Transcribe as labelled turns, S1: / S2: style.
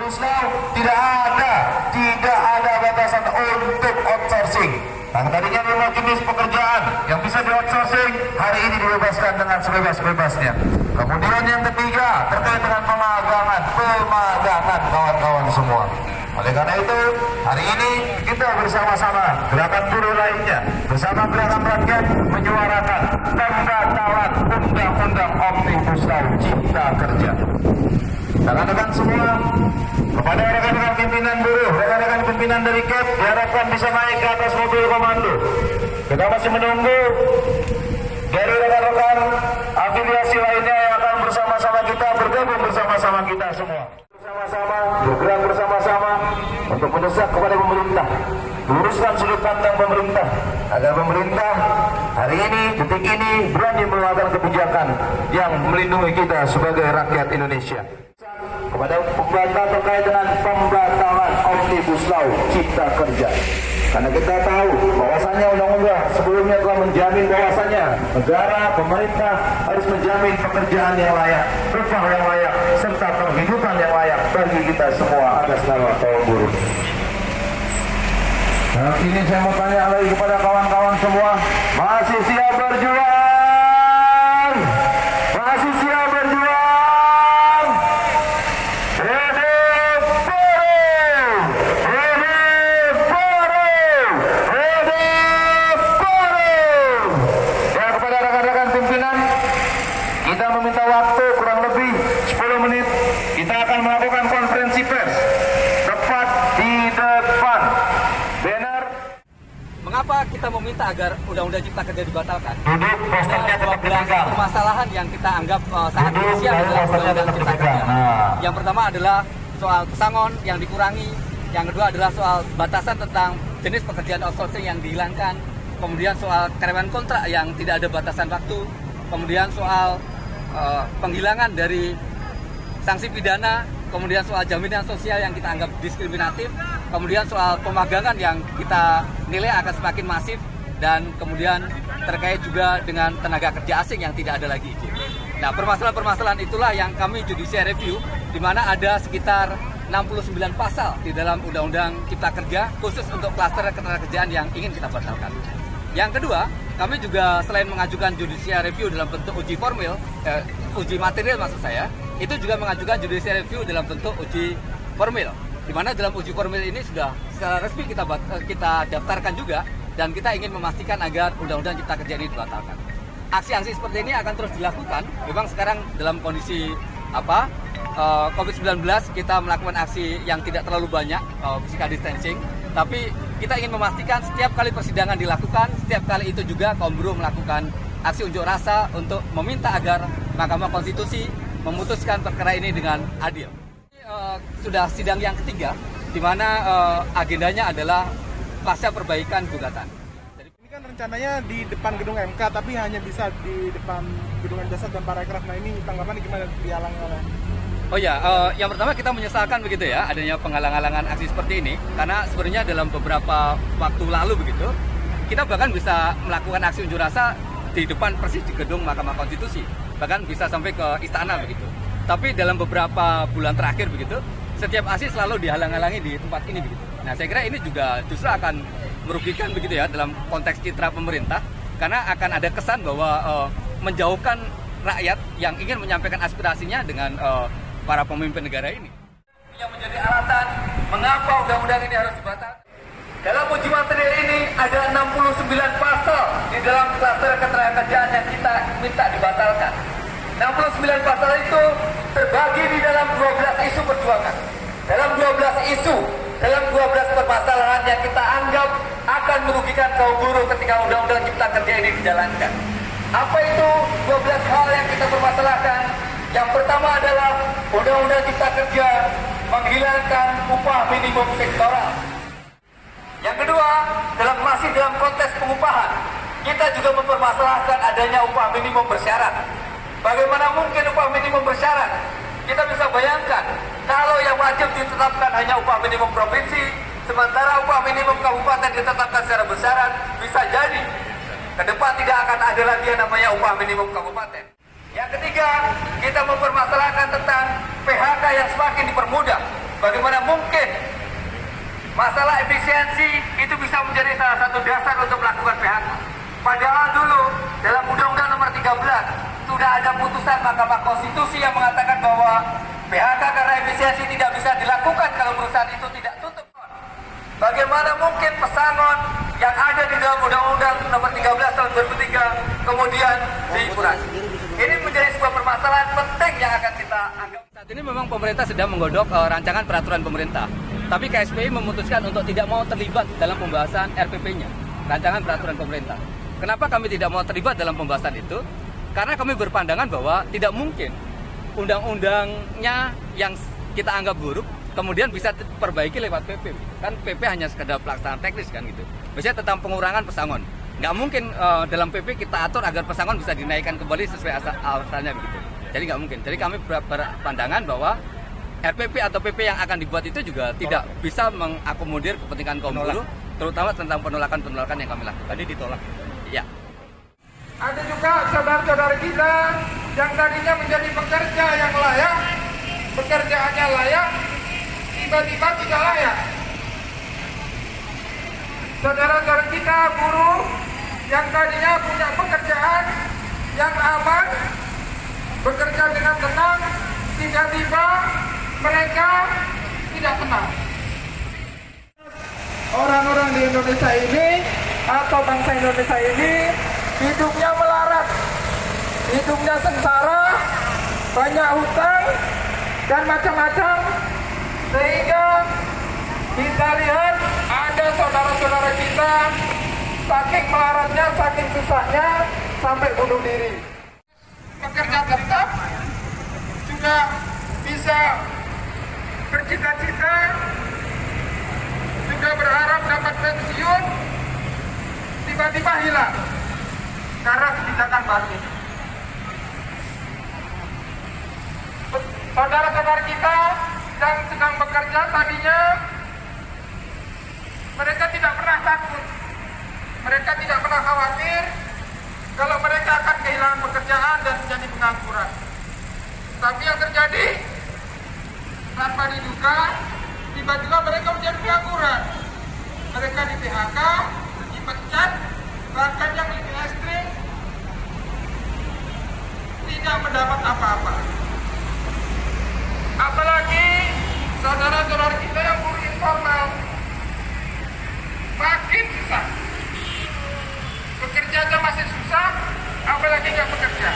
S1: Omnibus Law tidak ada batasan untuk outsourcing. Yang tadinya 5 jenis pekerjaan yang bisa di outsourcing, hari ini dibebaskan dengan sebebas-bebasnya. Kemudian yang ketiga terkait dengan pemagangan kawan-kawan semua. Oleh karena itu, hari ini kita bersama-sama gerakan buruh lainnya, bersama gerakan rakyat menyuarakan pembatalan Undang-Undang Omnibus Law Cipta Kerja. Rekan-rekan semua, kepada rekan-rekan pimpinan buruh, rekan-rekan pimpinan dari KEP diharapkan bisa naik ke atas mobil komando. Kita masih menunggu dari rekan-rekan afiliasi lainnya yang akan bersama-sama kita bergabung bersama-sama kita semua. Bersama-sama, bergerak bersama-sama untuk mendesak kepada pemerintah, luruskan sudut pandang pemerintah agar pemerintah hari ini, detik ini berani mengeluarkan kebijakan yang melindungi kita sebagai rakyat Indonesia. Kepada pembatal terkait dengan pembatalan Omnibus Law Cipta Kerja, karena kita tahu bahwasannya undang-undang sebelumnya telah menjamin bahwasannya negara, pemerintah harus menjamin pekerjaan yang layak, upah yang layak, serta penghidupan yang layak bagi kita semua atas nama kaum buruh. Nah, ini saya mau tanya lagi kepada kawan-kawan semua, masih siap berjuang? Masih siap berjuang? Kita meminta waktu kurang lebih 10 menit. Kita akan melakukan konferensi pers tepat di depan banner.
S2: Mengapa kita meminta agar Undang-Undang Cipta Kerja dibatalkan?
S1: Duduk, posternya tetap dipegang.
S2: Permasalahan yang kita anggap sangat krusial dalam Undang-Undang Cipta Kerja. Yang pertama adalah soal pesangon yang dikurangi. Yang kedua adalah soal batasan tentang jenis pekerjaan outsourcing yang dihilangkan. Kemudian soal karyawan kontrak yang tidak ada batasan waktu. Kemudian soal penghilangan dari sanksi pidana, kemudian soal jaminan sosial yang kita anggap diskriminatif, kemudian soal pemagangan yang kita nilai akan semakin masif, dan kemudian terkait juga dengan tenaga kerja asing yang tidak ada lagi izin. Nah, permasalahan-permasalahan itulah yang kami judicial review, di mana ada sekitar 69 pasal di dalam Undang-Undang Cipta Kerja khusus untuk klaster ketenagakerjaan yang ingin kita batalkan. Yang kedua, kami juga selain mengajukan judicial review dalam bentuk uji formil, uji material maksud saya, itu juga mengajukan judicial review dalam bentuk uji formil. Di mana dalam uji formil ini sudah secara resmi kita daftarkan juga, dan kita ingin memastikan agar Undang-Undang Cipta Kerja ini dibatalkan. Aksi-aksi seperti ini akan terus dilakukan. Memang sekarang dalam kondisi COVID-19 kita melakukan aksi yang tidak terlalu banyak, physical distancing, tapi kita ingin memastikan setiap kali persidangan dilakukan, setiap kali itu juga kaum buruh melakukan aksi unjuk rasa untuk meminta agar Mahkamah Konstitusi memutuskan perkara ini dengan adil. Sudah sidang yang ketiga, di mana agendanya adalah pasca perbaikan gugatan.
S3: Ini kan rencananya di depan gedung MK, tapi hanya bisa di depan gedung Jasad dan Parekraf. Nah, ini tanggapan gimana dihalangi oleh?
S2: Oh ya, yang pertama kita menyesalkan begitu ya adanya penghalang-halangan aksi seperti ini, karena sebenarnya dalam beberapa waktu lalu begitu kita bahkan bisa melakukan aksi unjuk rasa di depan persis di gedung Mahkamah Konstitusi, bahkan bisa sampai ke istana begitu. Tapi dalam beberapa bulan terakhir begitu, setiap aksi selalu dihalang-halangi di tempat ini begitu. Nah, saya kira ini juga justru akan merugikan begitu ya dalam konteks citra pemerintah, karena akan ada kesan bahwa menjauhkan rakyat yang ingin menyampaikan aspirasinya dengan para pemimpin negara ini. Yang menjadi alasan mengapa undang-undang ini harus dibatalkan. Dalam uji material ini ada 69 pasal di dalam klaster ketenagakerjaan yang kita minta dibatalkan. 69 pasal itu terbagi di dalam 12 isu perjuangan. Dalam 12 isu, dalam 12 permasalahan yang kita anggap akan merugikan kaum buruh ketika Undang-Undang Cipta Kerja ini dijalankan. Apa itu 12 hal yang kita permasalahkan? Yang pertama adalah Undang-Undang Cipta Kerja menghilangkan upah minimum sektoral. Yang kedua, masih dalam konteks pengupahan, kita juga mempermasalahkan adanya upah minimum bersyarat. Bagaimana mungkin upah minimum bersyarat? Kita bisa bayangkan, kalau yang wajib ditetapkan hanya upah minimum provinsi, sementara upah minimum kabupaten ditetapkan secara bersyarat, bisa jadi ke depan tidak akan ada lagi yang namanya upah minimum kabupaten. Yang ketiga, kita mempermasalahkan tentang PHK yang semakin dipermudah. Bagaimana mungkin masalah efisiensi itu bisa menjadi salah satu dasar untuk melakukan PHK? Padahal dulu dalam Undang-Undang Nomor 13 sudah ada putusan Mahkamah Konstitusi yang mengatakan bahwa PHK karena efisiensi tidak bisa dilakukan kalau perusahaan itu tidak tutup. Bagaimana mungkin pesangon yang ada di dalam Undang-Undang Nomor 13 tahun 2003 kemudian dikurangi? Ini menjadi sebuah permasalahan penting yang akan kita anggap. Saat ini memang pemerintah sedang menggodok rancangan peraturan pemerintah. Tapi KSPI memutuskan untuk tidak mau terlibat dalam pembahasan RPP-nya, rancangan peraturan pemerintah. Kenapa kami tidak mau terlibat dalam pembahasan itu? Karena kami berpandangan bahwa tidak mungkin undang-undangnya yang kita anggap buruk kemudian bisa diperbaiki lewat PP. Kan PP hanya sekedar pelaksanaan teknis kan gitu. Misalnya tentang pengurangan pesangon. Nggak mungkin dalam PP kita atur agar pesangon bisa dinaikkan kembali sesuai asalnya begitu. Jadi nggak mungkin. Jadi kami berpandangan bahwa RPP atau PP yang akan dibuat itu juga tidak bisa mengakomodir kepentingan kaum buruh, terutama tentang penolakan-penolakan yang kami lakukan. Tadi ditolak. Ya.
S3: Ada juga saudara-saudara kita yang tadinya menjadi pekerja yang layak, pekerjaannya layak, tiba-tiba tidak layak. Saudara-saudara kita buruh yang tadinya punya pekerjaan yang aman, bekerja dengan tenang, tiba-tiba mereka tidak tenang. Orang-orang di Indonesia ini atau bangsa Indonesia ini hidupnya melarat, hidupnya sengsara, banyak hutang dan macam-macam, sehingga kita lihat ada saudara-saudara kita saking melaratnya, saking susahnya sampai bunuh diri. Pekerja tetap juga bisa bercita-cita, juga berharap dapat pensiun, tiba-tiba hilang karena kebijakan baru. Saudara-saudara kita yang sedang bekerja tadinya mereka tidak pernah takut, mereka tidak pernah khawatir kalau mereka akan kehilangan pekerjaan dan menjadi pengangguran. Tapi yang terjadi tanpa diduga, tiba-tiba mereka menjadi pengangguran. Mereka di PHK, dipecat, bahkan yang lebih ekstrim tidak mendapat apa-apa. Apalagi saudara-saudara kita yang buruh informal, makin susah. Bekerja aja masih susah, apalagi nggak bekerja.